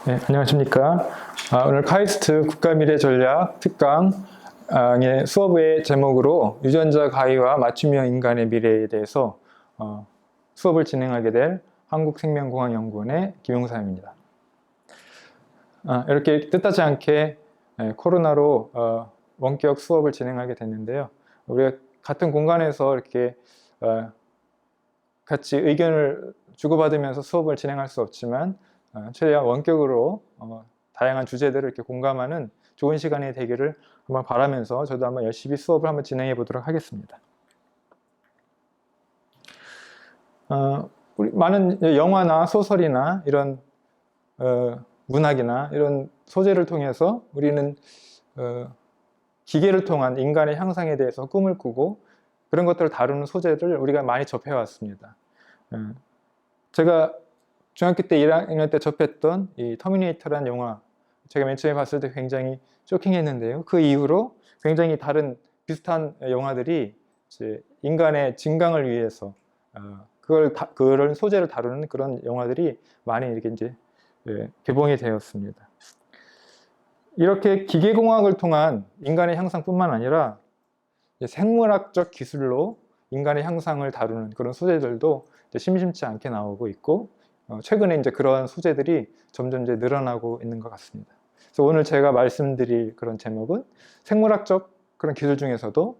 네, 안녕하십니까. 오늘 카이스트 국가미래전략 특강의 수업의 제목으로 유전자 가위와 맞춤형 인간의 미래에 대해서 수업을 진행하게 될 한국생명공학연구원의 김용삼입니다. 이렇게 뜻하지 않게 코로나로 원격 수업을 진행하게 됐는데요. 우리가 같은 공간에서 이렇게 같이 의견을 주고받으면서 수업을 진행할 수 없지만 최대한 원격으로 다양한 주제들을 이렇게 공감하는 좋은 시간이 되기를 한번 바라면서 저도 한번 열심히 수업을 한번 진행해 보도록 하겠습니다. 우리 많은 영화나 소설이나 이런 문학이나 이런 소재를 통해서 우리는 기계를 통한 인간의 향상에 대해서 꿈을 꾸고 그런 것들을 다루는 소재를 우리가 많이 접해왔습니다. 제가 중학교 때 1학년 때 접했던 이 터미네이터라는 영화, 제가 맨 처음에 봤을 때 굉장히 쇼킹했는데요. 그 이후로 굉장히 다른 비슷한 영화들이 이제 인간의 진강을 위해서 그런 소재를 다루는 그런 영화들이 많이 이렇게 이제 개봉이 되었습니다. 이렇게 기계공학을 통한 인간의 향상뿐만 아니라 생물학적 기술로 인간의 향상을 다루는 그런 소재들도 심심치 않게 나오고 있고 최근에 이제 그런 소재들이 점점 이제 늘어나고 있는 것 같습니다. 그래서 오늘 제가 말씀드릴 그런 제목은 생물학적 그런 기술 중에서도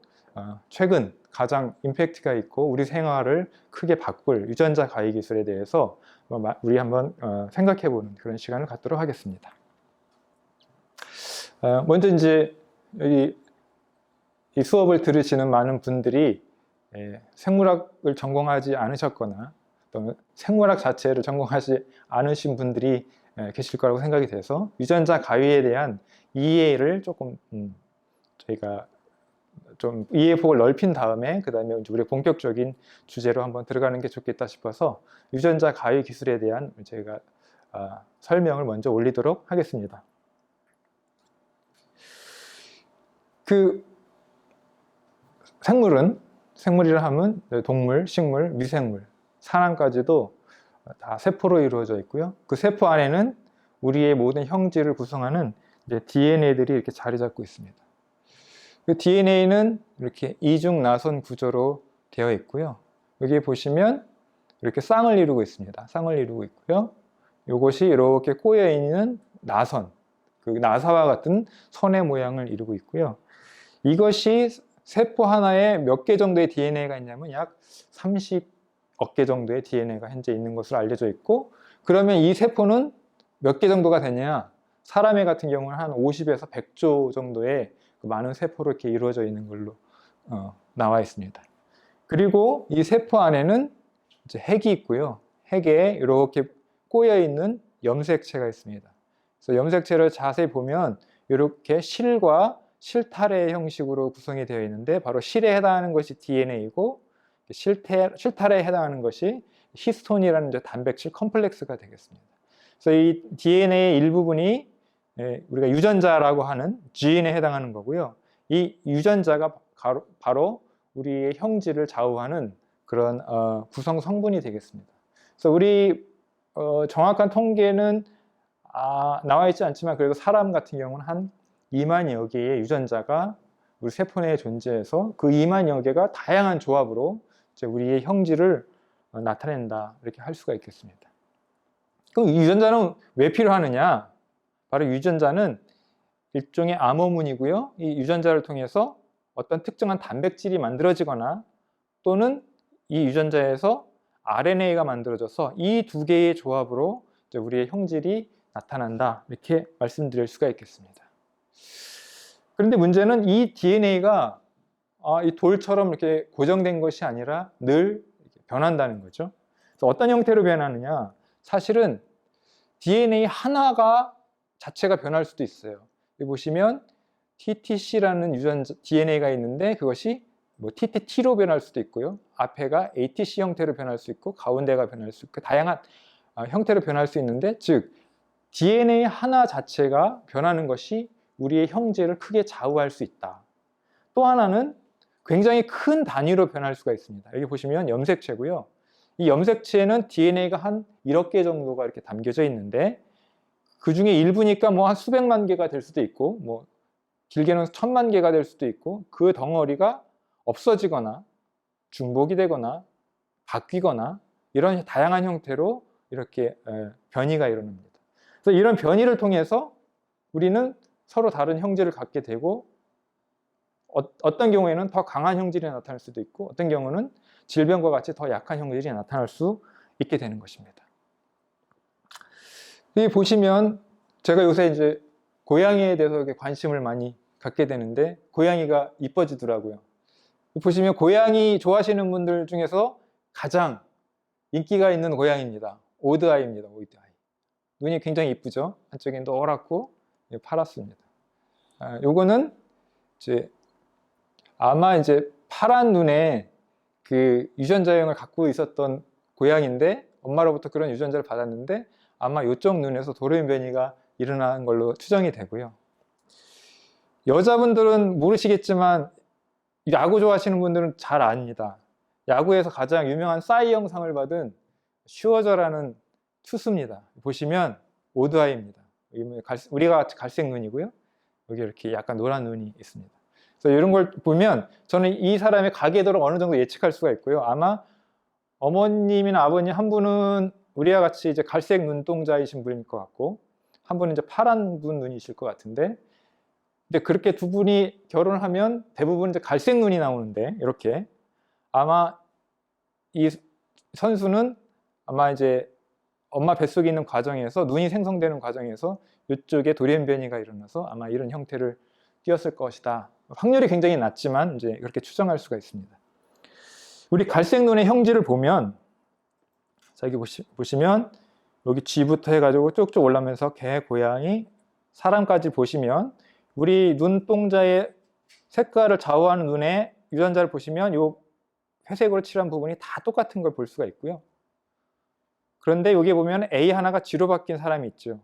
최근 가장 임팩트가 있고 우리 생활을 크게 바꿀 유전자 가위 기술에 대해서 우리 한번 생각해보는 그런 시간을 갖도록 하겠습니다. 먼저 이제 이 수업을 들으시는 많은 분들이 생물학을 전공하지 않으셨거나 또는 생물학 자체를 전공하지 않으신 분들이 계실 거라고 생각이 돼서 유전자 가위에 대한 이해를 조금 저희가 좀 이해 폭을 넓힌 다음에 그 다음에 우리 본격적인 주제로 한번 들어가는 게 좋겠다 싶어서 유전자 가위 기술에 대한 제가 설명을 먼저 올리도록 하겠습니다. 그 생물이라 하면 동물, 식물, 미생물, 사람까지도 다 세포로 이루어져 있고요. 그 세포 안에는 우리의 모든 형질을 구성하는 DNA들이 이렇게 자리 잡고 있습니다. 그 DNA는 이렇게 이중 나선 구조로 되어 있고요. 여기 보시면 이렇게 쌍을 이루고 있습니다. 쌍을 이루고 있고요. 이것이 이렇게 꼬여 있는 나선, 그 나사와 같은 선의 모양을 이루고 있고요. 이것이 세포 하나에 몇 개 정도의 DNA가 있냐면 약 30억 개 정도의 DNA가 현재 있는 것으로 알려져 있고, 그러면 이 세포는 몇 개 정도가 되냐? 사람의 같은 경우는 한 50에서 100조 정도의 많은 세포로 이렇게 이루어져 있는 걸로 나와 있습니다. 그리고 이 세포 안에는 이제 핵이 있고요. 핵에 이렇게 꼬여 있는 염색체가 있습니다. 그래서 염색체를 자세히 보면 이렇게 실과 실타래 형식으로 구성이 되어 있는데 바로 실에 해당하는 것이 DNA이고 실타래에 해당하는 것이 히스톤이라는 단백질 컴플렉스가 되겠습니다. 그래서 이 DNA의 일부분이 우리가 유전자라고 하는 지인에 해당하는 거고요. 이 유전자가 바로 우리의 형질을 좌우하는 그런 구성 성분이 되겠습니다. 그래서 우리 정확한 통계는 나와 있지 않지만 그래도 사람 같은 경우는 한 2만여 개의 유전자가 우리 세포 내에 존재해서 그 2만여 개가 다양한 조합으로 이제 우리의 형질을 나타낸다 이렇게 할 수가 있겠습니다. 그럼 이 유전자는 왜 필요하느냐? 바로 유전자는 일종의 암호문이고요. 이 유전자를 통해서 어떤 특정한 단백질이 만들어지거나 또는 이 유전자에서 RNA가 만들어져서 이 두 개의 조합으로 이제 우리의 형질이 나타난다 이렇게 말씀드릴 수가 있겠습니다. 그런데 문제는 이 DNA가 이 돌처럼 이렇게 고정된 것이 아니라 늘 변한다는 거죠. 그래서 어떤 형태로 변하느냐? 사실은 DNA 하나가 자체가 변할 수도 있어요. 여기 보시면 TTC라는 유전자 DNA가 있는데 그것이 TTT로 변할 수도 있고요. 앞에가 ATC 형태로 변할 수 있고 가운데가 변할 수 있고 다양한 형태로 변할 수 있는데 즉 DNA 하나 자체가 변하는 것이 우리의 형질을 크게 좌우할 수 있다. 또 하나는 굉장히 큰 단위로 변할 수가 있습니다. 여기 보시면 염색체고요. 이 염색체는 DNA가 한 1억 개 정도가 이렇게 담겨져 있는데 그 중에 일부니까 뭐 한 수백만 개가 될 수도 있고, 뭐 길게는 1000만 개가 될 수도 있고, 그 덩어리가 없어지거나 중복이 되거나 바뀌거나 이런 다양한 형태로 이렇게 변이가 일어납니다. 그래서 이런 변이를 통해서 우리는 서로 다른 형질을 갖게 되고, 어떤 경우에는 더 강한 형질이 나타날 수도 있고, 어떤 경우는 질병과 같이 더 약한 형질이 나타날 수 있게 되는 것입니다. 여기 보시면 제가 요새 이제 고양이에 대해서 관심을 많이 갖게 되는데, 고양이가 이뻐지더라고요. 보시면 고양이 좋아하시는 분들 중에서 가장 인기가 있는 고양이입니다. 오드아이입니다. 오드아이. 눈이 굉장히 이쁘죠? 한쪽이 노랗고 파랗습니다. 요거는 이제 아마 이제 파란 눈에 그 유전자형을 갖고 있었던 고양이인데, 엄마로부터 그런 유전자를 받았는데 아마 이쪽 눈에서 돌연 변이가 일어난 걸로 추정이 되고요. 여자분들은 모르시겠지만 야구 좋아하시는 분들은 잘 압니다. 야구에서 가장 유명한 싸이 영상을 받은 슈어저라는 투수입니다. 보시면 오드아이입니다. 우리가 같이 갈색 눈이고요. 여기 이렇게 약간 노란 눈이 있습니다. 그래서 이런 걸 보면 저는 이 사람의 가계도를 어느 정도 예측할 수가 있고요. 아마 어머님이나 아버님 한 분은 우리와 같이 이제 갈색 눈동자이신 분일 것 같고, 한 분은 이제 파란 분 눈이실 것 같은데, 근데 그렇게 두 분이 결혼을 하면 대부분 이제 갈색 눈이 나오는데, 이렇게 아마 이 선수는 아마 이제 엄마 뱃속에 있는 과정에서, 눈이 생성되는 과정에서 이쪽에 돌연 변이가 일어나서 아마 이런 형태를 띄었을 것이다. 확률이 굉장히 낮지만 이제 그렇게 추정할 수가 있습니다. 우리 갈색 눈의 형질을 보면, 자, 여기 보시면 여기 쥐부터 해가지고 쭉쭉 올라오면서 개, 고양이, 사람까지 보시면 우리 눈동자의 색깔을 좌우하는 눈의 유전자를 보시면 이 회색으로 칠한 부분이 다 똑같은 걸 볼 수가 있고요. 그런데 여기 보면 A 하나가 G로 바뀐 사람이 있죠.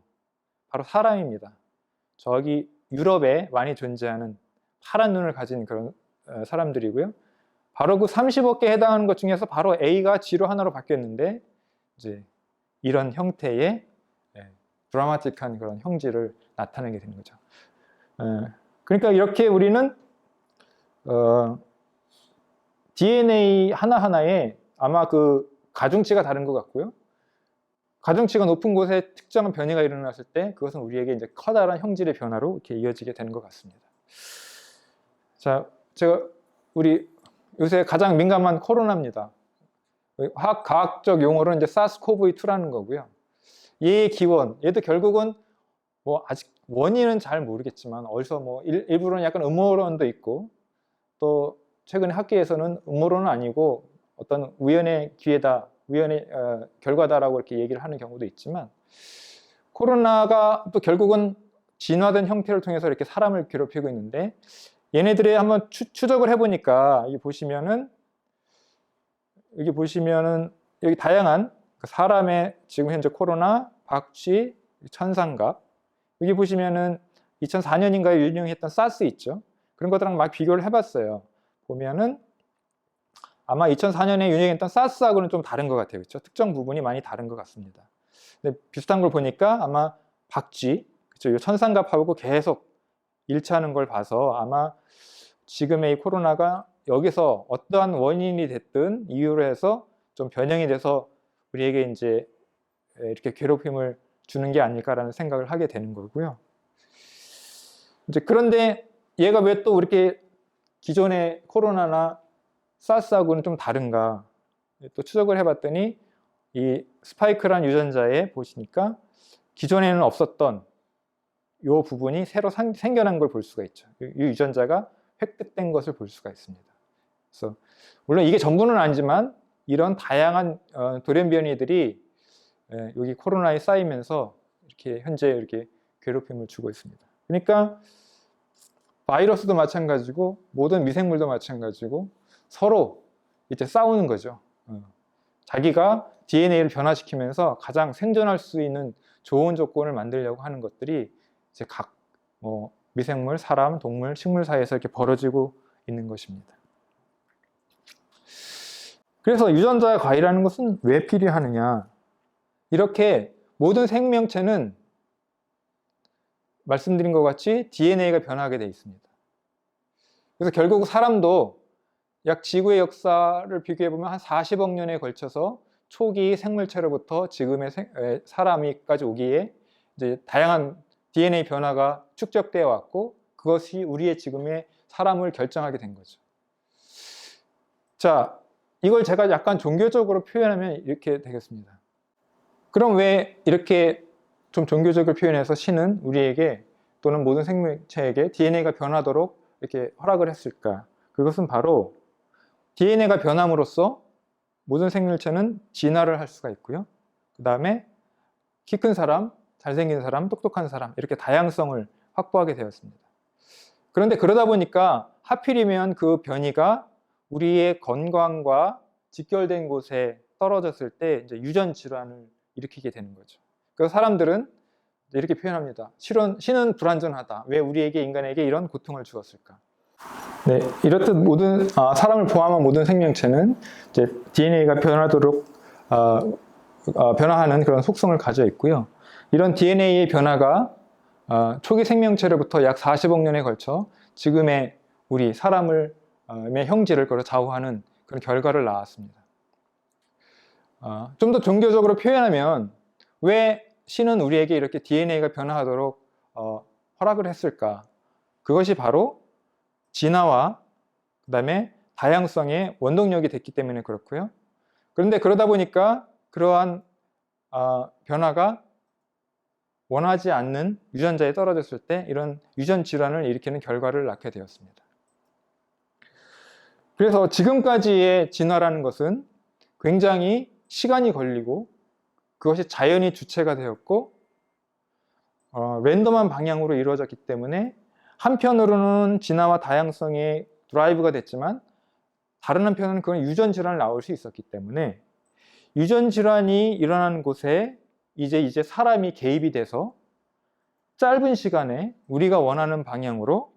바로 사람입니다. 저기 유럽에 많이 존재하는 파란 눈을 가진 그런 사람들이고요. 바로 그 30억 개에 해당하는 것 중에서 바로 A가 G로 하나로 바뀌었는데, 이제 이런 형태의 드라마틱한 그런 형질을 나타내게 되는 거죠. 그러니까 이렇게 우리는 DNA 하나하나에 아마 그 가중치가 다른 것 같고요. 가중치가 높은 곳에 특정한 변이가 일어났을 때 그것은 우리에게 이제 커다란 형질의 변화로 이렇게 이어지게 되는 것 같습니다. 자, 우리 요새 가장 민감한 코로나입니다. 과학적 용어로는 이제 사스코브이2라는 거고요. 얘의 기원, 얘도 결국은 뭐 아직 원인은 잘 모르겠지만 어디서 뭐 일부러는 약간 음모론도 있고, 또 최근에 학계에서는 음모론은 아니고 어떤 우연의 기회다, 우연의 결과다라고 이렇게 얘기를 하는 경우도 있지만, 코로나가 또 결국은 진화된 형태를 통해서 이렇게 사람을 괴롭히고 있는데, 얘네들의 한번 추적을 해보니까 여기 보시면은 여기 다양한 사람의 지금 현재 코로나, 박쥐, 천상갑, 여기 보시면은 2004년인가에 유행했던 사스 있죠. 그런 것들랑 막 비교를 해봤어요. 보면은 아마 2004년에 유행했던 사스하고는 좀 다른 것 같아요. 그렇죠? 특정 부분이 많이 다른 것 같습니다. 근데 비슷한 걸 보니까 아마 박쥐, 그렇죠? 이 천상갑하고 계속 일치하는 걸 봐서 아마 지금의 이 코로나가 여기서 어떠한 원인이 됐든 이유로 해서 좀 변형이 돼서 우리에게 이제 이렇게 괴롭힘을 주는 게 아닐까라는 생각을 하게 되는 거고요. 이제 그런데 얘가 왜 또 이렇게 기존의 코로나나 사스하고는 좀 다른가? 또 추적을 해봤더니 이 스파이크란 유전자에 보시니까 기존에는 없었던 이 부분이 새로 생겨난 걸 볼 수가 있죠. 이 유전자가 획득된 것을 볼 수가 있습니다. 그래서 물론 이게 전부는 아니지만 이런 다양한 돌연 변이들이 여기 코로나에 쌓이면서 이렇게 현재 이렇게 괴롭힘을 주고 있습니다. 그러니까 바이러스도 마찬가지고 모든 미생물도 마찬가지고 서로 이제 싸우는 거죠. 자기가 DNA를 변화시키면서 가장 생존할 수 있는 좋은 조건을 만들려고 하는 것들이 이제 각 미생물, 사람, 동물, 식물 사이에서 이렇게 벌어지고 있는 것입니다. 그래서 유전자 과이라는 것은 왜 필요하느냐? 이렇게 모든 생명체는 말씀드린 것 같이 DNA가 변하게 되어 있습니다. 그래서 결국 사람도 약 지구의 역사를 비교해보면 한 40억 년에 걸쳐서 초기 생물체로부터 지금의 사람이까지 오기에 이제 다양한 DNA 변화가 축적되어 왔고 그것이 우리의 지금의 사람을 결정하게 된 거죠. 자, 이걸 제가 약간 종교적으로 표현하면 이렇게 되겠습니다. 그럼 왜 이렇게 좀 종교적으로 표현해서 신은 우리에게 또는 모든 생명체에게 DNA가 변하도록 이렇게 허락을 했을까? 그것은 바로 DNA가 변함으로써 모든 생물체는 진화를 할 수가 있고요. 그 다음에 키 큰 사람, 잘생긴 사람, 똑똑한 사람 이렇게 다양성을 확보하게 되었습니다. 그런데 그러다 보니까 하필이면 그 변이가 우리의 건강과 직결된 곳에 떨어졌을 때 이제 유전 질환을 일으키게 되는 거죠. 그래서 사람들은 이렇게 표현합니다. 신은 불완전하다. 왜 우리에게 인간에게 이런 고통을 주었을까? 네, 이렇듯 모든 사람을 포함한 모든 생명체는 이제 DNA가 변하도록 변화하는 그런 속성을 가져 있고요. 이런 DNA의 변화가 초기 생명체로부터 약 40억 년에 걸쳐 지금의 우리 사람의 형질을 좌우하는 그런 결과를 낳았습니다. 좀 더 종교적으로 표현하면 왜 신은 우리에게 이렇게 DNA가 변화하도록 허락을 했을까? 그것이 바로 진화와 그 다음에 다양성의 원동력이 됐기 때문에 그렇고요. 그런데 그러다 보니까 그러한 변화가 원하지 않는 유전자에 떨어졌을 때 이런 유전 질환을 일으키는 결과를 낳게 되었습니다. 그래서 지금까지의 진화라는 것은 굉장히 시간이 걸리고 그것이 자연이 주체가 되었고 랜덤한 방향으로 이루어졌기 때문에 한편으로는 진화와 다양성의 드라이브가 됐지만 다른 한편으로는 그건 유전 질환을 낳을 수 있었기 때문에 유전 질환이 일어나는 곳에 이제 사람이 개입이 돼서 짧은 시간에 우리가 원하는 방향으로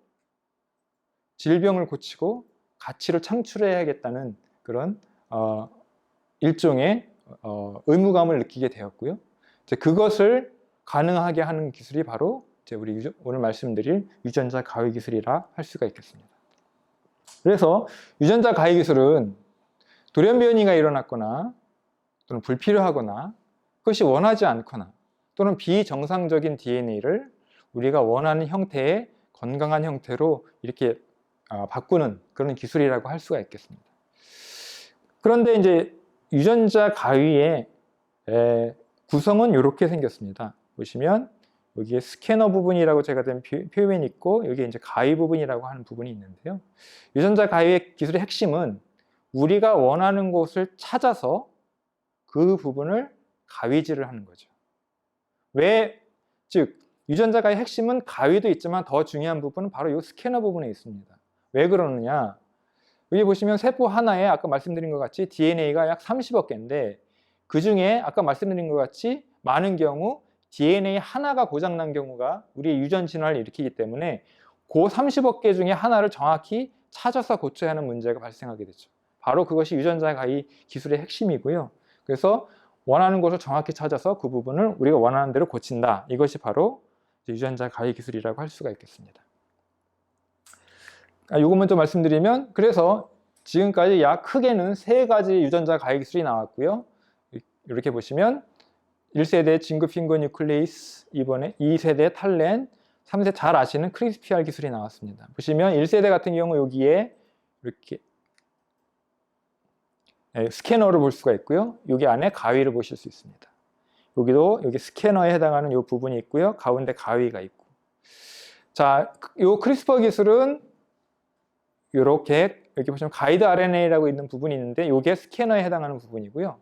질병을 고치고 가치를 창출해야겠다는 그런 일종의 의무감을 느끼게 되었고요. 이제 그것을 가능하게 하는 기술이 바로 우리 오늘 말씀드릴 유전자 가위 기술이라 할 수가 있겠습니다. 그래서 유전자 가위 기술은 돌연변이가 일어났거나 또는 불필요하거나 그것이 원하지 않거나 또는 비정상적인 DNA를 우리가 원하는 형태의 건강한 형태로 이렇게 바꾸는 그런 기술이라고 할 수가 있겠습니다. 그런데 이제 유전자 가위의 구성은 이렇게 생겼습니다. 보시면 여기에 스캐너 부분이라고 제가 된 표현이 있고 여기에 이제 가위 부분이라고 하는 부분이 있는데요. 유전자 가위의 기술의 핵심은 우리가 원하는 곳을 찾아서 그 부분을 가위질을 하는 거죠. 즉 유전자 가위의 핵심은 가위도 있지만 더 중요한 부분은 바로 이 스캐너 부분에 있습니다. 왜 그러느냐? 여기 보시면 세포 하나에 아까 말씀드린 것 같이 DNA가 약 30억 개인데 그 중에 아까 말씀드린 것 같이 많은 경우 DNA 하나가 고장난 경우가 우리의 유전 진화를 일으키기 때문에 그 30억 개 중에 하나를 정확히 찾아서 고쳐야 하는 문제가 발생하게 되죠. 바로 그것이 유전자 가위 기술의 핵심이고요. 그래서 원하는 곳을 정확히 찾아서 그 부분을 우리가 원하는 대로 고친다. 이것이 바로 유전자 가위 기술이라고 할 수가 있겠습니다. 이것만 좀 말씀드리면 그래서 지금까지 약 크게는 3가지 유전자 가위 기술이 나왔고요. 이렇게 보시면 1세대 진급 핑거 뉴클레이스, 이번에 2세대 탈렌, 3세대 잘 아시는 크리스피알 기술이 나왔습니다. 보시면 1세대 같은 경우 여기에 이렇게 스캐너를 볼 수가 있고요. 여기 안에 가위를 보실 수 있습니다. 여기 스캐너에 해당하는 이 부분이 있고요. 가운데 가위가 있고. 자, 이 크리스퍼 기술은 이렇게 여기 보시면 가이드 RNA라고 있는 부분이 있는데 이게 스캐너에 해당하는 부분이고요.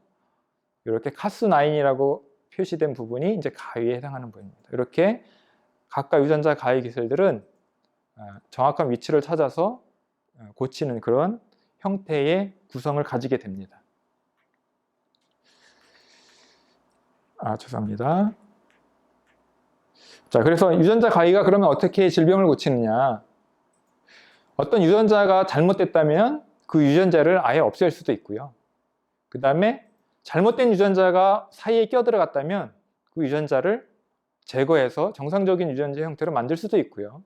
이렇게 카스9이라고 표시된 부분이 이제 가위에 해당하는 부분입니다. 이렇게 각각 유전자 가위 기술들은 정확한 위치를 찾아서 고치는 그런 형태의 구성을 가지게 됩니다. 죄송합니다. 자, 그래서 유전자 가위가 그러면 어떻게 질병을 고치느냐? 어떤 유전자가 잘못됐다면 그 유전자를 아예 없앨 수도 있고요. 그 다음에 잘못된 유전자가 사이에 껴들어갔다면 그 유전자를 제거해서 정상적인 유전자 형태로 만들 수도 있고요.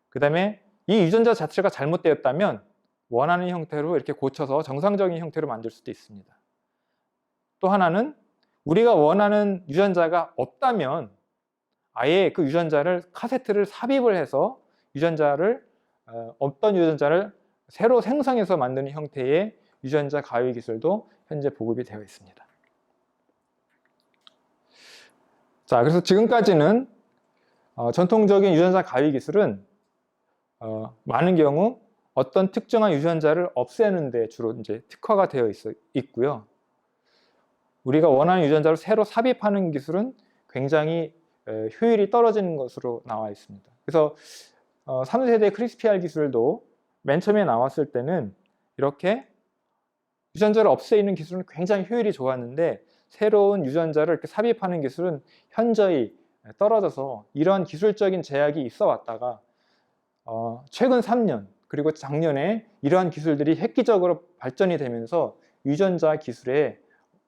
그 다음에 이 유전자 자체가 잘못되었다면 원하는 형태로 이렇게 고쳐서 정상적인 형태로 만들 수도 있습니다. 또 하나는 우리가 원하는 유전자가 없다면 아예 그 유전자를 카세트를 삽입을 해서 없던 유전자를 새로 생성해서 만드는 형태의 유전자 가위 기술도 현재 보급이 되어 있습니다. 자, 그래서 지금까지는 전통적인 유전자 가위 기술은 많은 경우 어떤 특정한 유전자를 없애는 데 주로 이제 특화가 되어 있고요. 우리가 원하는 유전자를 새로 삽입하는 기술은 굉장히 효율이 떨어지는 것으로 나와 있습니다. 그래서 3세대 크리스피알 기술도 맨 처음에 나왔을 때는 이렇게 유전자를 없애는 기술은 굉장히 효율이 좋았는데 새로운 유전자를 이렇게 삽입하는 기술은 현저히 떨어져서 이러한 기술적인 제약이 있어 왔다가 최근 3년 그리고 작년에 이러한 기술들이 획기적으로 발전이 되면서 유전자 기술의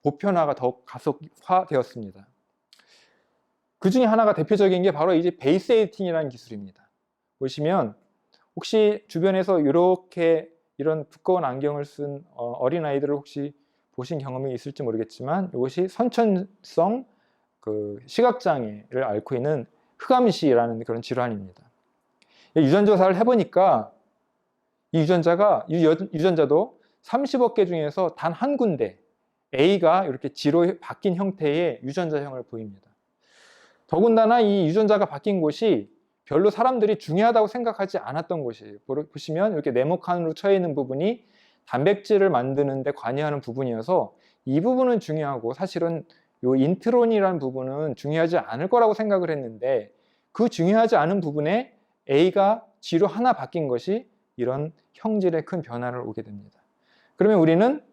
보편화가 더욱 가속화되었습니다. 그 중에 하나가 대표적인 게 바로 이제 베이스 에디팅이라는 기술입니다. 보시면 혹시 주변에서 이런 두꺼운 안경을 쓴 어린아이들을 혹시 보신 경험이 있을지 모르겠지만 이것이 선천성 시각장애를 앓고 있는 흑암시라는 그런 질환입니다. 유전조사를 해보니까 이 유전자도 30억 개 중에서 단 한 군데 A가 이렇게 G로 바뀐 형태의 유전자형을 보입니다. 더군다나 이 유전자가 바뀐 곳이 별로 사람들이 중요하다고 생각하지 않았던 곳이에요. 보시면 이렇게 네모칸으로 처해 있는 부분이 단백질을 만드는 데 관여하는 부분이어서 이 부분은 중요하고 사실은 이 인트론이라는 부분은 중요하지 않을 거라고 생각을 했는데 그 중요하지 않은 부분에 A가 G로 하나 바뀐 것이 이런 형질의 큰 변화를 오게 됩니다. 그러면 우리는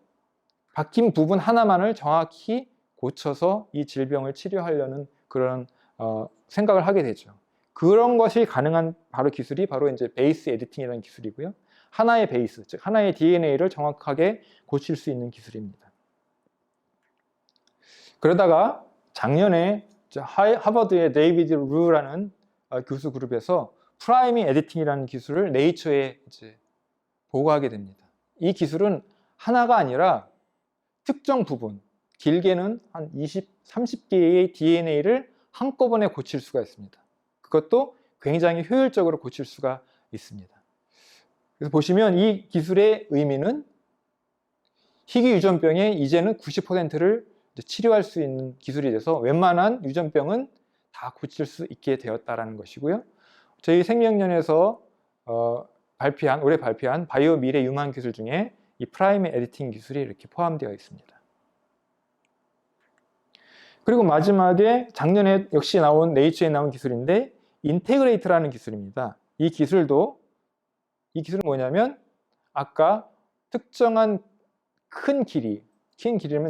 바뀐 부분 하나만을 정확히 고쳐서 이 질병을 치료하려는 그런 생각을 하게 되죠. 그런 것이 가능한 기술이 바로 이제 베이스 에디팅이라는 기술이고요. 하나의 베이스, 즉 하나의 DNA를 정확하게 고칠 수 있는 기술입니다. 그러다가 작년에 하버드의 데이비드 루라는 교수 그룹에서 프라이밍 에디팅이라는 기술을 네이처에 이제 보고하게 됩니다. 이 기술은 하나가 아니라 특정 부분, 길게는 한 20, 30개의 DNA를 한꺼번에 고칠 수가 있습니다. 그것도 굉장히 효율적으로 고칠 수가 있습니다. 그래서 보시면 이 기술의 의미는 희귀 유전병의 이제는 90%를 치료할 수 있는 기술이 돼서 웬만한 유전병은 다 고칠 수 있게 되었다는 것이고요. 저희 생명연에서 올해 발표한 바이오 미래 유망 기술 중에 이 프라임 에디팅 기술이 이렇게 포함되어 있습니다. 그리고 마지막에 작년에 역시 네이처에 나온 기술인데 인테그레이트라는 기술입니다. 이 기술은 뭐냐면 아까 특정한 큰 길이면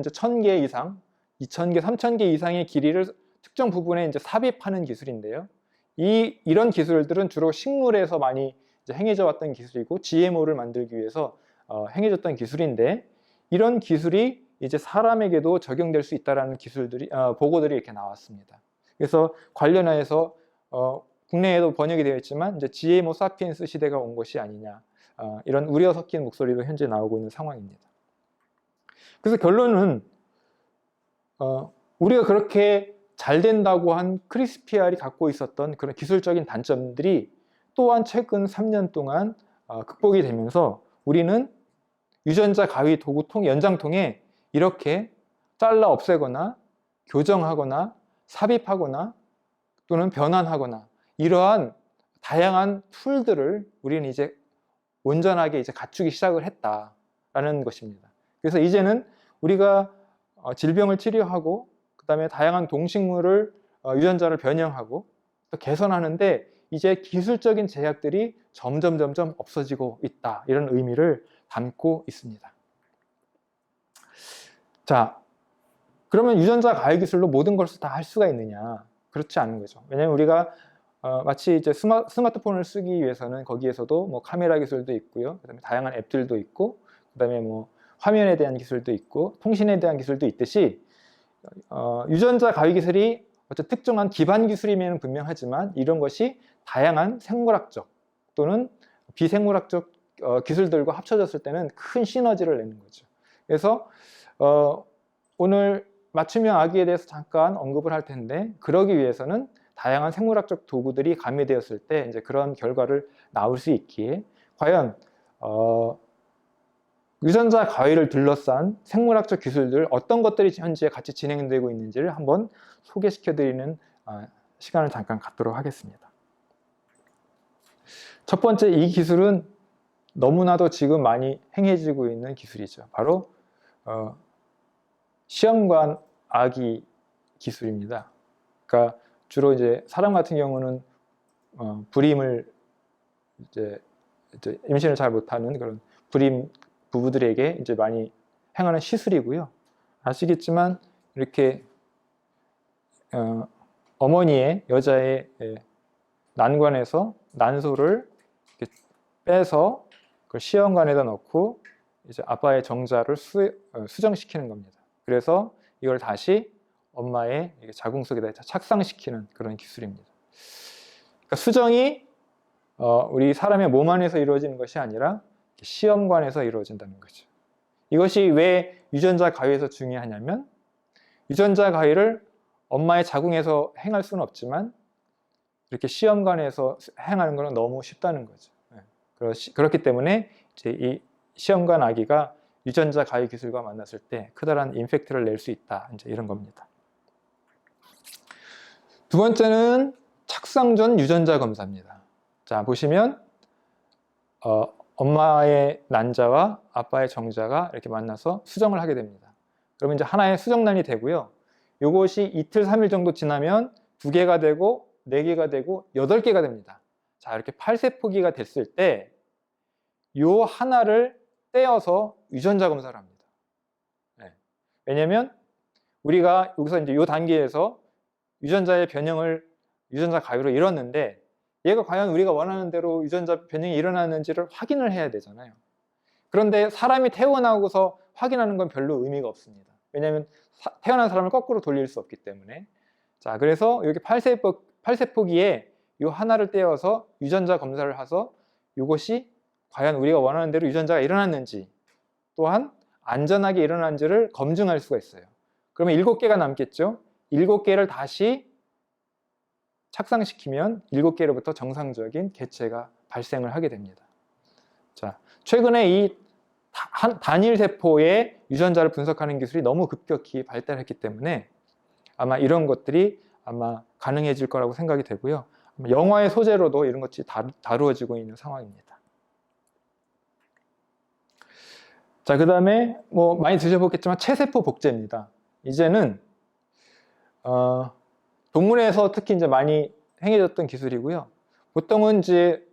이제 1000개 이상, 2000개, 3000개 이상의 길이를 특정 부분에 이제 삽입하는 기술인데요. 이런 기술들은 주로 식물에서 많이 이제 행해져 왔던 기술이고 GMO를 만들기 위해서 행해졌던 기술인데 이런 기술이 이제 사람에게도 적용될 수 있다는 보고들이 이렇게 나왔습니다. 그래서 관련해서 국내에도 번역이 되어 있지만 이제 GMO 사피엔스 시대가 온 것이 아니냐 이런 우려 섞인 목소리도 현재 나오고 있는 상황입니다. 그래서 결론은 우리가 그렇게 잘 된다고 한 크리스피알이 갖고 있었던 그런 기술적인 단점들이 또한 최근 3년 동안 극복이 되면서 우리는 유전자 가위 도구통 연장통에 이렇게 잘라 없애거나 교정하거나 삽입하거나 또는 변환하거나 이러한 다양한 툴들을 우리는 이제 온전하게 이제 갖추기 시작을 했다라는 것입니다. 그래서 이제는 우리가 질병을 치료하고 그다음에 다양한 동식물을 유전자를 변형하고 또 개선하는데 이제 기술적인 제약들이 점점 없어지고 있다 이런 의미를 담고 있습니다. 자, 그러면 유전자 가위 기술로 모든 것을 다 할 수가 있느냐? 그렇지 않은 거죠. 왜냐하면 우리가 마치 이제 스마트폰을 쓰기 위해서는 거기에서도 뭐 카메라 기술도 있고요, 그다음에 다양한 앱들도 있고, 그다음에 뭐 화면에 대한 기술도 있고, 통신에 대한 기술도 있듯이 유전자 가위 기술이 어떤 특정한 기반 기술이면 분명하지만 이런 것이 다양한 생물학적 또는 비생물학적 기술들과 합쳐졌을 때는 큰 시너지를 내는 거죠. 그래서 오늘 맞춤형 아기에 대해서 잠깐 언급을 할 텐데, 그러기 위해서는 다양한 생물학적 도구들이 가미되었을 때 이제 그런 결과를 나올 수 있기에 과연 유전자 가위를 둘러싼 생물학적 기술들 어떤 것들이 현재 같이 진행되고 있는지를 한번 소개시켜 드리는 시간을 잠깐 갖도록 하겠습니다. 첫 번째, 이 기술은 너무나도 지금 많이 행해지고 있는 기술이죠. 바로 시험관 아기 기술입니다. 그러니까 주로 이제 사람 같은 경우는 불임을 이제 임신을 잘 못하는 그런 불임 부부들에게 이제 많이 행하는 시술이고요. 아시겠지만 이렇게 어머니의 여자의 난관에서 난소를 이렇게 빼서 그 시험관에다 넣고 이제 아빠의 정자를 수정시키는 겁니다. 그래서 이걸 다시 엄마의 자궁 속에다 착상시키는 그런 기술입니다. 그러니까 수정이 우리 사람의 몸 안에서 이루어지는 것이 아니라 시험관에서 이루어진다는 거죠. 이것이 왜 유전자 가위에서 중요하냐면, 유전자 가위를 엄마의 자궁에서 행할 수는 없지만 이렇게 시험관에서 행하는 것은 너무 쉽다는 거죠. 그렇기 때문에 이제 이 시험관 아기가 유전자 가위 기술과 만났을 때 크다란 임팩트를 낼 수 있다, 이제 이런 겁니다. 두 번째는 착상 전 유전자 검사입니다. 자, 보시면 엄마의 난자와 아빠의 정자가 이렇게 만나서 수정을 하게 됩니다. 그러면 이제 하나의 수정란이 되고요. 이것이 이틀, 3일 정도 지나면 2개가 되고 4개가 되고 8개가 됩니다. 자, 이렇게 8세포기가 됐을 때 요 하나를 떼어서 유전자 검사를 합니다. 왜냐면 우리가 여기서 이제 요 단계에서 유전자의 변형을 유전자 가위로 이뤘는데, 얘가 과연 우리가 원하는 대로 유전자 변형이 일어나는지를 확인을 해야 되잖아요. 그런데 사람이 태어나고서 확인하는 건 별로 의미가 없습니다. 왜냐하면 태어난 사람을 거꾸로 돌릴 수 없기 때문에. 자, 그래서 여기 8세포기에 이 하나를 떼어서 유전자 검사를 해서 이것이 과연 우리가 원하는 대로 유전자가 일어났는지, 또한 안전하게 일어난지를 검증할 수가 있어요. 그러면 7개가 남겠죠. 7개를 다시 착상시키면 7개로부터 정상적인 개체가 발생을 하게 됩니다. 자, 최근에 이 단일 세포의 유전자를 분석하는 기술이 너무 급격히 발달했기 때문에 아마 이런 것들이 아마 가능해질 거라고 생각이 되고요. 영화의 소재로도 이런 것이 다루어지고 있는 상황입니다. 자, 그 다음에 뭐 많이 드셔보겠지만 체세포 복제입니다. 이제는 동물에서 특히 이제 많이 행해졌던 기술이고요. 보통은 이제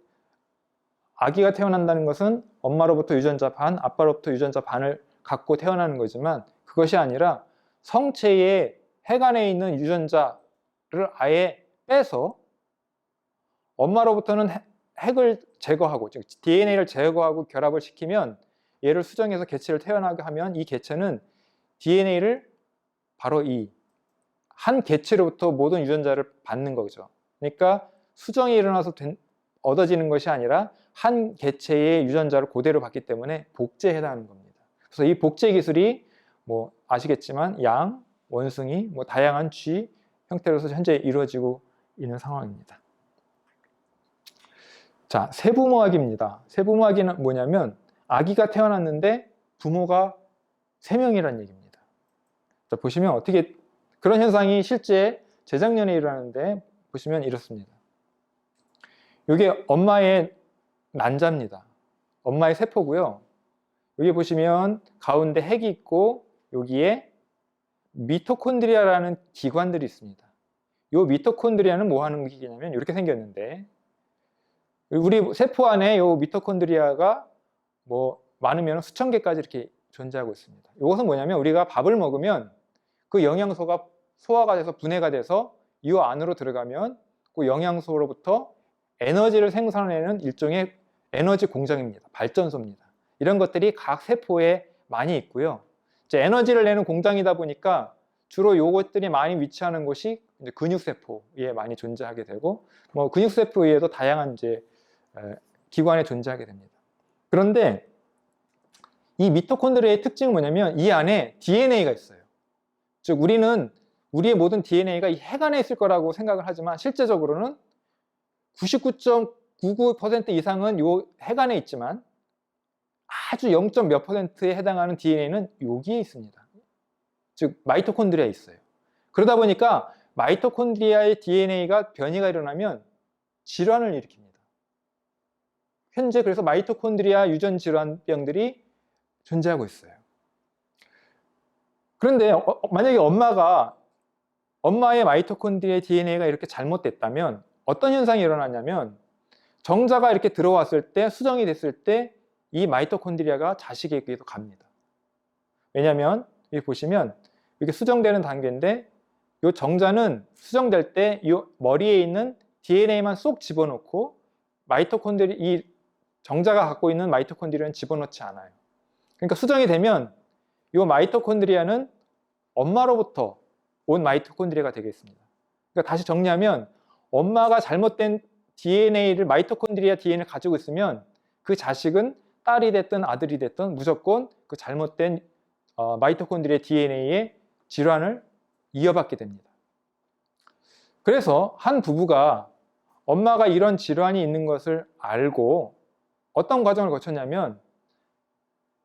아기가 태어난다는 것은 엄마로부터 유전자 반, 아빠로부터 유전자 반을 갖고 태어나는 거지만, 그것이 아니라 성체의 핵 안에 있는 유전자를 아예 빼서 엄마로부터는 핵을 제거하고, 즉 DNA를 제거하고 결합을 시키면 얘를 수정해서 개체를 태어나게 하면 이 개체는 DNA를 바로 이 한 개체로부터 모든 유전자를 받는 거죠. 그러니까 수정이 일어나서 얻어지는 것이 아니라 한 개체의 유전자를 그대로 받기 때문에 복제에 해당하는 겁니다. 그래서 이 복제 기술이 뭐 아시겠지만 양, 원숭이, 뭐 다양한 쥐 형태로서 현재 이루어지고 있는 상황입니다. 자, 세부모아기입니다. 세부모아기는 뭐냐면 아기가 태어났는데 부모가 3명이라는 얘기입니다. 자, 보시면 어떻게 그런 현상이 실제 재작년에 일어나는데, 보시면 이렇습니다. 이게 엄마의 난자입니다. 엄마의 세포고요. 여기 보시면 가운데 핵이 있고 여기에 미토콘드리아라는 기관들이 있습니다. 이 미토콘드리아는 뭐 하는 기계냐면 이렇게 생겼는데, 우리 세포 안에 이 미토콘드리아가 뭐 많으면 수천 개까지 이렇게 존재하고 있습니다. 이것은 뭐냐면 우리가 밥을 먹으면 그 영양소가 소화가 돼서 분해가 돼서 이 안으로 들어가면 그 영양소로부터 에너지를 생산해내는 일종의 에너지 공장입니다. 발전소입니다. 이런 것들이 각 세포에 많이 있고요. 이제 에너지를 내는 공장이다 보니까 주로 요것들이 많이 위치하는 곳이 이제 근육세포에 많이 존재하게 되고, 뭐 근육세포 외에도 다양한 이제 기관에 존재하게 됩니다. 그런데 이 미토콘드리아의 특징은 뭐냐면 이 안에 DNA가 있어요. 즉 우리의 모든 DNA가 이 핵 안에 있을 거라고 생각을 하지만 실제적으로는 99.99% 이상은 이 핵 안에 있지만 아주 0. 몇 %에 해당하는 DNA는 여기에 있습니다. 즉 마이토콘드리아에 있어요. 그러다 보니까 마이토콘드리아의 DNA가 변이가 일어나면 질환을 일으킵니다. 현재 그래서 마이토콘드리아 유전 질환병들이 존재하고 있어요. 그런데 만약에 엄마의 마이토콘드리아의 DNA가 이렇게 잘못됐다면 어떤 현상이 일어나냐면 정자가 이렇게 들어왔을 때, 수정이 됐을 때 이 마이토콘드리아가 자식에게도 갑니다. 왜냐하면 여기 보시면 이렇게 수정되는 단계인데 이 정자는 수정될 때 이 머리에 있는 DNA만 쏙 집어넣고 이 정자가 갖고 있는 마이토콘드리아는 집어넣지 않아요. 그러니까 수정이 되면 이 마이토콘드리아는 엄마로부터 온 마이토콘드리아가 되겠습니다. 그러니까 다시 정리하면 엄마가 잘못된 마이토콘드리아 DNA를 가지고 있으면 그 자식은 딸이 됐든 아들이 됐든 무조건 그 잘못된 마이토콘드리아 DNA의 질환을 이어받게 됩니다. 그래서 한 부부가 엄마가 이런 질환이 있는 것을 알고 어떤 과정을 거쳤냐면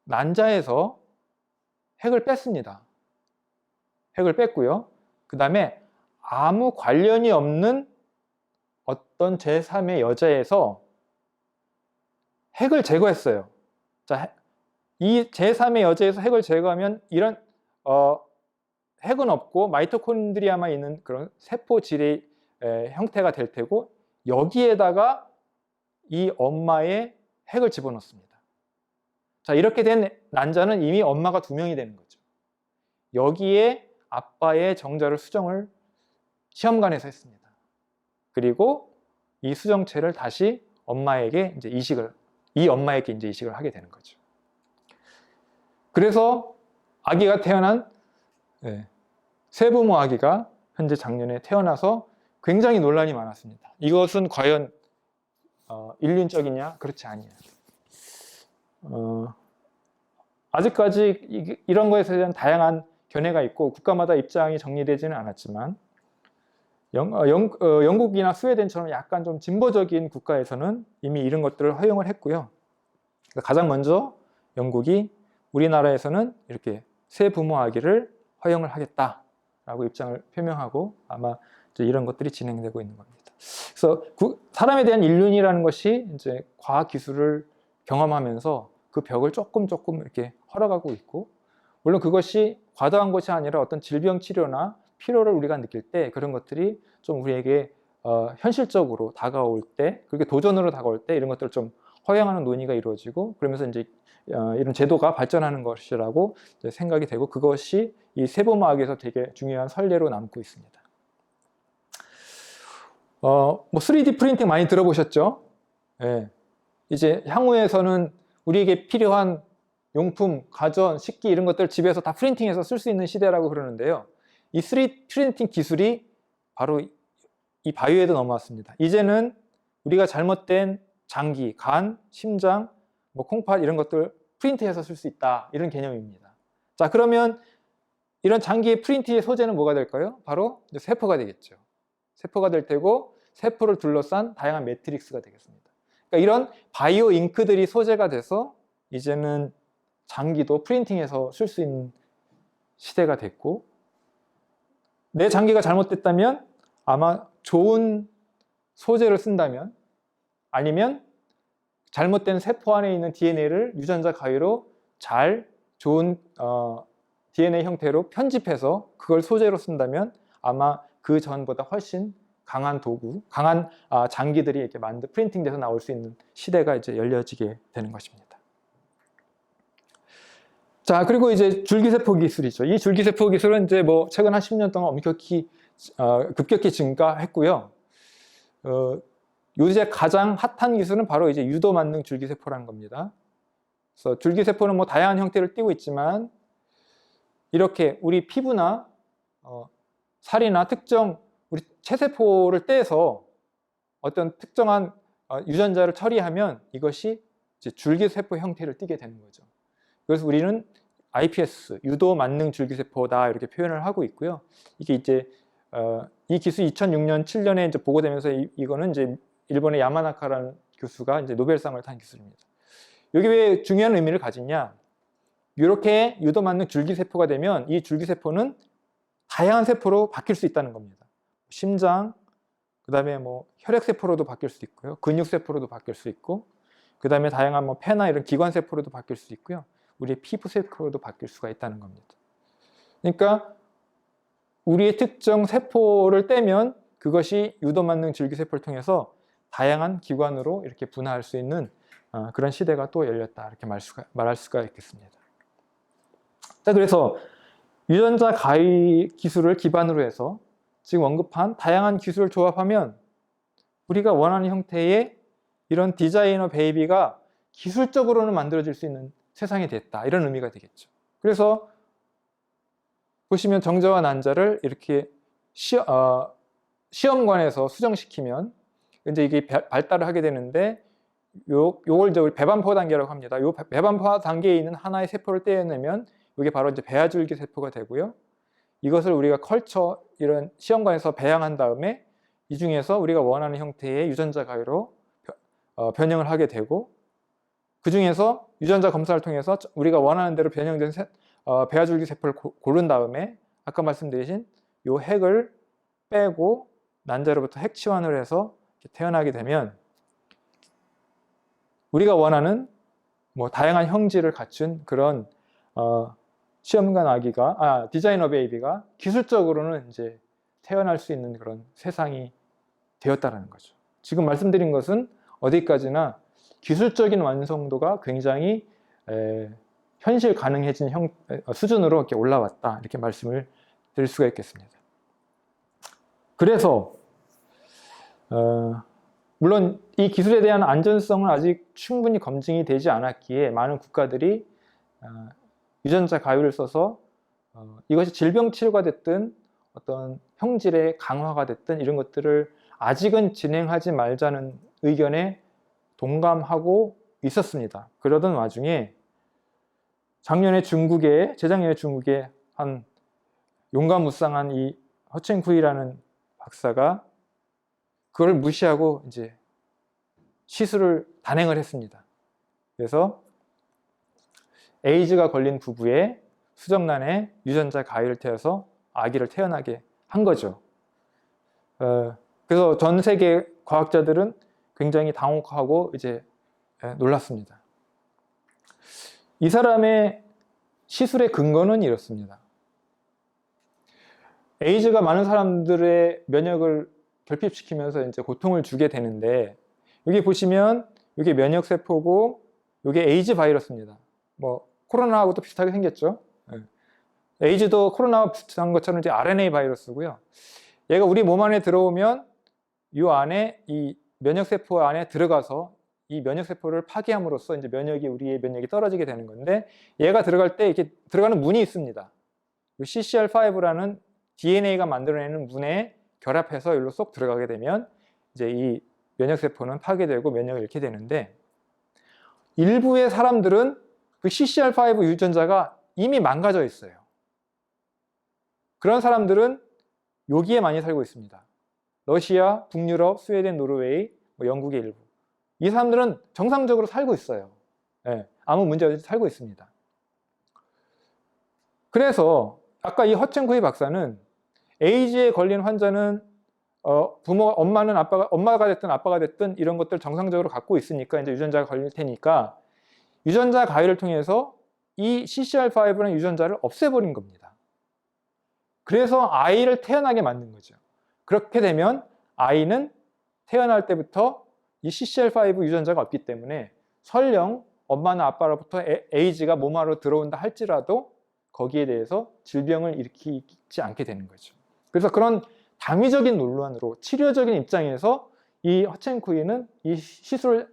난자에서 핵을 뺐습니다. 핵을 뺐고요. 그 다음에 아무 관련이 없는 어떤 제3의 여자에서 핵을 제거했어요. 자, 이 제3의 여자에서 핵을 제거하면 이런 핵은 없고 마이토콘드리아만 있는 그런 세포질의 형태가 될 테고 여기에다가 이 엄마의 핵을 집어넣습니다. 자, 이렇게 된 난자는 이미 엄마가 2명이 되는 거죠. 여기에 아빠의 정자를 수정을 시험관에서 했습니다. 그리고 이 수정체를 다시 엄마에게 이제 이식을 하게 되는 거죠. 그래서 아기가 태어난 세부모 아기가 현재 작년에 태어나서 굉장히 논란이 많았습니다. 이것은 과연 인륜적이냐? 그렇지 아니에요. 아직까지 이런 것에 대한 다양한 견해가 있고 국가마다 입장이 정리되지는 않았지만 영국이나 스웨덴처럼 약간 좀 진보적인 국가에서는 이미 이런 것들을 허용을 했고요. 가장 먼저 영국이 우리나라에서는 이렇게 세부모 아기를 허용을 하겠다라고 입장을 표명하고 아마 이제 이런 것들이 진행되고 있는 겁니다. 그래서 사람에 대한 인륜이라는 것이 이제 과학 기술을 경험하면서 그 벽을 조금 이렇게 헐어가고 있고, 물론 그것이 과도한 것이 아니라 어떤 질병 치료나 필요를 우리가 느낄 때 그런 것들이 좀 우리에게 현실적으로 다가올 때, 그렇게 도전으로 다가올 때 이런 것들을 좀 허용하는 논의가 이루어지고 그러면서 이제 이런 제도가 발전하는 것이라고 생각이 되고 그것이 이 세부모학에서 되게 중요한 선례로 남고 있습니다. 뭐 3D 프린팅 많이 들어보셨죠? 예. 이제 향후에서는 우리에게 필요한 용품, 가전, 식기 이런 것들 집에서 다 프린팅해서 쓸 수 있는 시대라고 그러는데요. 이 3D 프린팅 기술이 바로 이 바이오에도 넘어왔습니다. 이제는 우리가 잘못된 장기, 간, 심장, 뭐 콩팥 이런 것들 프린트해서 쓸 수 있다, 이런 개념입니다. 자, 그러면 이런 장기의 프린트의 소재는 뭐가 될까요? 바로 세포가 되겠죠. 세포가 될 테고 세포를 둘러싼 다양한 매트릭스가 되겠습니다. 그러니까 이런 바이오 잉크들이 소재가 돼서 이제는 장기도 프린팅해서 쓸 수 있는 시대가 됐고, 내 장기가 잘못됐다면 아마 좋은 소재를 쓴다면, 아니면 잘못된 세포 안에 있는 DNA를 유전자 가위로 좋은 DNA 형태로 편집해서 그걸 소재로 쓴다면 아마 그 전보다 훨씬 강한 장기들이 이렇게 프린팅돼서 나올 수 있는 시대가 이제 열려지게 되는 것입니다. 자, 그리고 이제 줄기세포 기술이죠. 이 줄기세포 기술은 이제 뭐 최근 한 10년 동안 급격히 증가했고요. 요새 가장 핫한 기술은 바로 이제 유도 만능 줄기세포라는 겁니다. 그래서 줄기세포는 뭐 다양한 형태를 띠고 있지만 이렇게 우리 피부나 살이나 특정 우리 체세포를 떼서 어떤 특정한 유전자를 처리하면 이것이 이제 줄기세포 형태를 띠게 되는 거죠. 그래서 우리는 iPS, 유도 만능 줄기세포다 이렇게 표현을 하고 있고요. 이게 이제 이 기술 2006년, 7년에 이제 보고되면서 이거는 이제 일본의 야마나카라는 교수가 이제 노벨상을 탄 기술입니다. 여기 왜 중요한 의미를 가지냐? 이렇게 유도 만능 줄기세포가 되면 이 줄기세포는 다양한 세포로 바뀔 수 있다는 겁니다. 심장, 그 다음에 뭐 혈액세포로도 바뀔 수 있고요. 근육세포로도 바뀔 수 있고, 그 다음에 다양한 뭐 폐나 이런 기관세포로도 바뀔 수 있고요. 우리의 피부세포로도 바뀔 수가 있다는 겁니다. 그러니까 우리의 특정 세포를 떼면 그것이 유도만능 줄기세포를 통해서 다양한 기관으로 이렇게 분화할 수 있는 그런 시대가 또 열렸다 이렇게 말할 수가 있겠습니다. 자, 그래서 유전자 가위 기술을 기반으로 해서 지금 언급한 다양한 기술을 조합하면 우리가 원하는 형태의 이런 디자이너 베이비가 기술적으로는 만들어질 수 있는 세상이 됐다 이런 의미가 되겠죠. 그래서 보시면 정자와 난자를 이렇게 시험관에서 수정시키면 이제 이게 발달을 하게 되는데 요걸 이제 우리 배반포 단계라고 합니다. 요 배반포 단계에 있는 하나의 세포를 떼어내면 이게 바로 이제 배아줄기 세포가 되고요. 이것을 우리가 컬처 이런 시험관에서 배양한 다음에 이 중에서 우리가 원하는 형태의 유전자 가위로 변형을 하게 되고 그 중에서 유전자 검사를 통해서 우리가 원하는 대로 변형된 배아줄기 세포를 고른 다음에 아까 말씀드린 요 핵을 빼고 난자로부터 핵 치환을 해서 태어나게 되면 우리가 원하는 뭐 다양한 형질을 갖춘 그런 시험관 아기가 디자이너 베이비가 기술적으로는 이제 태어날 수 있는 그런 세상이 되었다라는 거죠. 지금 말씀드린 것은 어디까지나 기술적인 완성도가 굉장히 현실 가능해진 수준으로 이렇게 올라왔다 이렇게 말씀을 드릴 수가 있겠습니다. 그래서 물론 이 기술에 대한 안전성은 아직 충분히 검증이 되지 않았기에 많은 국가들이 유전자 가위를 써서 이것이 질병 치료가 됐든 어떤 형질의 강화가 됐든 이런 것들을 아직은 진행하지 말자는 의견에 동감하고 있었습니다. 그러던 와중에 재작년에 중국에 한 용감무쌍한 이 허첸쿠이라는 박사가 그걸 무시하고 이제 시술을 단행을 했습니다. 그래서 에이즈가 걸린 부부의 수정란에 유전자 가위를 태워서 아기를 태어나게 한 거죠. 그래서 전 세계 과학자들은 굉장히 당혹하고 이제 놀랐습니다. 이 사람의 시술의 근거는 이렇습니다. 에이즈가 많은 사람들의 면역을 결핍시키면서 이제 고통을 주게 되는데 여기 보시면 이게 면역세포고 이게 에이즈 바이러스입니다. 뭐 코로나하고도 비슷하게 생겼죠. 에이즈도 코로나와 비슷한 것처럼 이제 RNA 바이러스고요. 얘가 우리 몸 안에 들어오면 이 안에 이 면역세포 안에 들어가서 이 면역세포를 파괴함으로써 이제 우리의 면역이 떨어지게 되는 건데 얘가 들어갈 때 이렇게 들어가는 문이 있습니다. CCR5라는 DNA가 만들어내는 문에 결합해서 여기로 쏙 들어가게 되면 이제 이 면역세포는 파괴되고 면역을 잃게 되는데 일부의 사람들은 그 CCR5 유전자가 이미 망가져 있어요. 그런 사람들은 여기에 많이 살고 있습니다. 러시아, 북유럽, 스웨덴, 노르웨이, 영국의 일부. 이 사람들은 정상적으로 살고 있어요. 아무 문제 없이 살고 있습니다. 그래서 아까 이 허첸쿠이 박사는 에이즈에 걸린 환자는 엄마가 됐든 아빠가 됐든 이런 것들 정상적으로 갖고 있으니까 이제 유전자가 걸릴 테니까 유전자 가위를 통해서 이 CCR5라는 유전자를 없애버린 겁니다. 그래서 아이를 태어나게 만든 거죠. 그렇게 되면 아이는 태어날 때부터 이 CCR5 유전자가 없기 때문에 설령 엄마나 아빠로부터 에이즈가 몸 안으로 들어온다 할지라도 거기에 대해서 질병을 일으키지 않게 되는 거죠. 그래서 그런 당위적인 논란으로 치료적인 입장에서 이 허첸쿠이는 이 시술을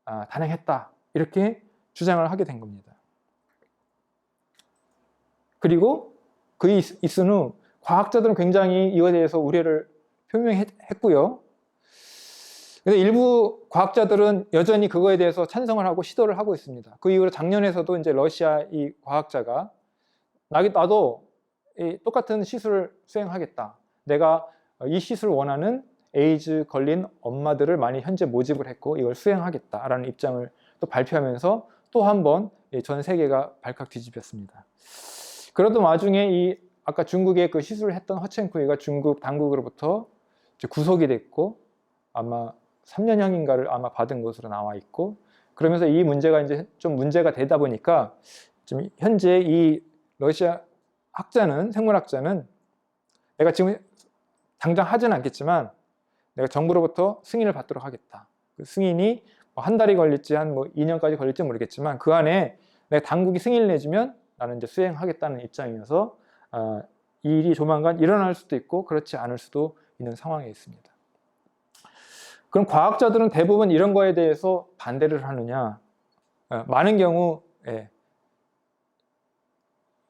단행했다 이렇게 주장을 하게 된 겁니다. 그리고 그 있은 후 과학자들은 굉장히 이거에 대해서 우려를 표명했고요. 근데 일부 과학자들은 여전히 그거에 대해서 찬성을 하고 시도를 하고 있습니다. 그 이후로 작년에서도 이제 러시아 이 과학자가 나도 이 똑같은 시술을 수행하겠다. 내가 이 시술을 원하는 에이즈 걸린 엄마들을 많이 현재 모집을 했고 이걸 수행하겠다라는 입장을 또 발표하면서 또 한 번 전 세계가 발칵 뒤집혔습니다. 그러던 와중에 이 아까 중국에 그 시술을 했던 허첸쿠이가 중국 당국으로부터 이제 구속이 됐고 아마 3년형인가를 아마 받은 것으로 나와 있고, 그러면서 이 문제가 이제 좀 문제가 되다 보니까 지금 현재 이 러시아 생물학자는 내가 지금 당장 하지는 않겠지만 내가 정부로부터 승인을 받도록 하겠다. 그 승인이 한 달이 걸릴지 한 2년까지 걸릴지 모르겠지만 그 안에 내가 당국이 승인을 내주면 나는 이제 수행하겠다는 입장이어서 이 일이 조만간 일어날 수도 있고 그렇지 않을 수도 있는 상황에 있습니다. 그럼 과학자들은 대부분 이런 거에 대해서 반대를 하느냐? 많은 경우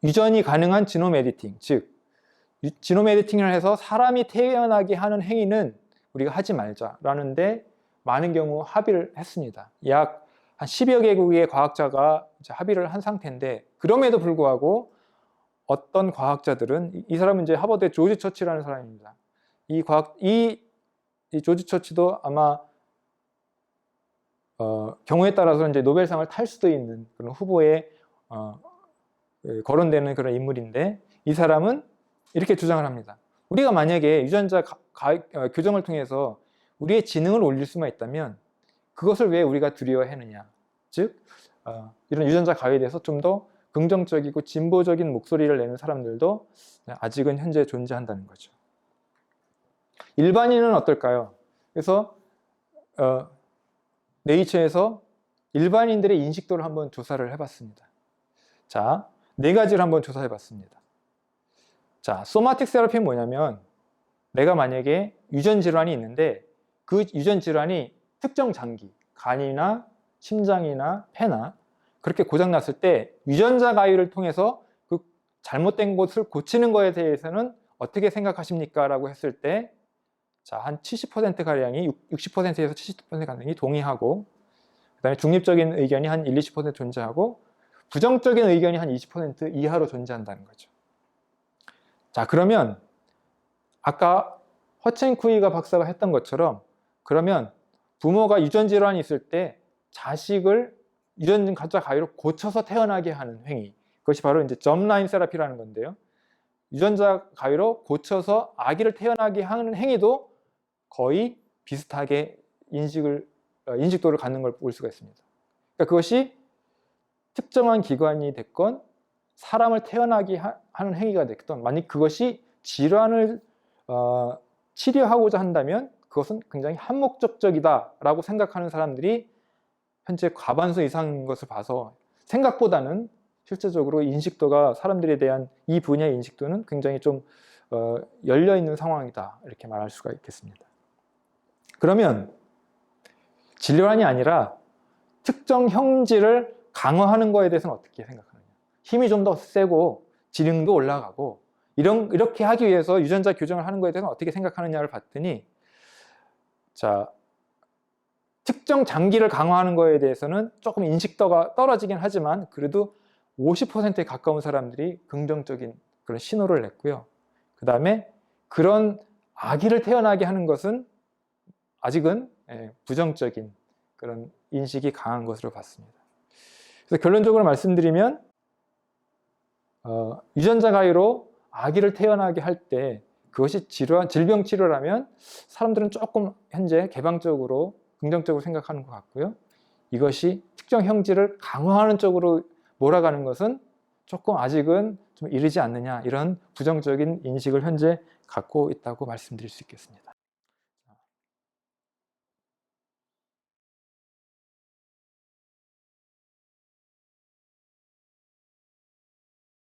유전이 가능한 지놈 에디팅, 즉 지놈 에디팅을 해서 사람이 태어나게 하는 행위는 우리가 하지 말자라는데 많은 경우 합의를 했습니다. 약 한 10여 개국의 과학자가 이제 합의를 한 상태인데, 그럼에도 불구하고 어떤 과학자들은, 이 사람은 이제 하버드의 조지 처치라는 사람입니다. 이 조지 처치도 아마 경우에 따라서 이제 노벨상을 탈 수도 있는 그런 후보에 거론되는 그런 인물인데, 이 사람은 이렇게 주장을 합니다. 우리가 만약에 유전자 교정을 통해서 우리의 지능을 올릴 수만 있다면 그것을 왜 우리가 두려워하느냐. 즉 이런 유전자 가위에 대해서 좀 더 긍정적이고 진보적인 목소리를 내는 사람들도 아직은 현재 존재한다는 거죠. 일반인은 어떨까요? 그래서 네이처에서 일반인들의 인식도를 한번 조사를 해봤습니다. 자, 4가지를 한번 조사해봤습니다. 자, 소마틱 세라피는 뭐냐면 내가 만약에 유전 질환이 있는데 그 유전 질환이 특정 장기, 간이나 심장이나 폐나 그렇게 고장났을 때 유전자 가위를 통해서 그 잘못된 곳을 고치는 거에 대해서는 어떻게 생각하십니까? 라고 했을 때 자, 한 70%가량이 60%에서 70%가량이 동의하고, 그 다음에 중립적인 의견이 한 20% 존재하고 부정적인 의견이 한 20% 이하로 존재한다는 거죠. 자, 그러면 아까 허첸쿠이가 박사가 했던 것처럼 그러면 부모가 유전 질환이 있을 때 자식을 유전자 가위로 고쳐서 태어나게 하는 행위, 그것이 바로 이제 점라인 세라피라는 건데요. 유전자 가위로 고쳐서 아기를 태어나게 하는 행위도 거의 비슷하게 인식도를 갖는 걸 볼 수가 있습니다. 그러니까 그것이 특정한 기관이 됐건 사람을 태어나게 하는 행위가 됐건, 만약 그것이 질환을 치료하고자 한다면 그것은 굉장히 한목적적이다라고 생각하는 사람들이 현재 과반수 이상인 것을 봐서 생각보다는 실제적으로 인식도가, 사람들에 대한 이 분야의 인식도는 굉장히 좀 열려있는 상황이다, 이렇게 말할 수가 있겠습니다. 그러면 질환이 아니라 특정 형질을 강화하는 거에 대해서는 어떻게 생각하느냐. 힘이 좀 더 세고 지능도 올라가고 이렇게 하기 위해서 유전자 교정을 하는 거에 대해서는 어떻게 생각하느냐를 봤더니, 자, 특정 장기를 강화하는 거에 대해서는 조금 인식도가 떨어지긴 하지만 그래도 50%에 가까운 사람들이 긍정적인 그런 신호를 냈고요. 그 다음에 그런 아기를 태어나게 하는 것은 아직은 부정적인 그런 인식이 강한 것으로 봤습니다. 그래서 결론적으로 말씀드리면 유전자 가위로 아기를 태어나게 할 때 그것이 질병 치료라면 사람들은 조금 현재 개방적으로 긍정적으로 생각하는 것 같고요. 이것이 특정 형질을 강화하는 쪽으로 몰아가는 것은 조금 아직은 좀 이르지 않느냐, 이런 부정적인 인식을 현재 갖고 있다고 말씀드릴 수 있겠습니다.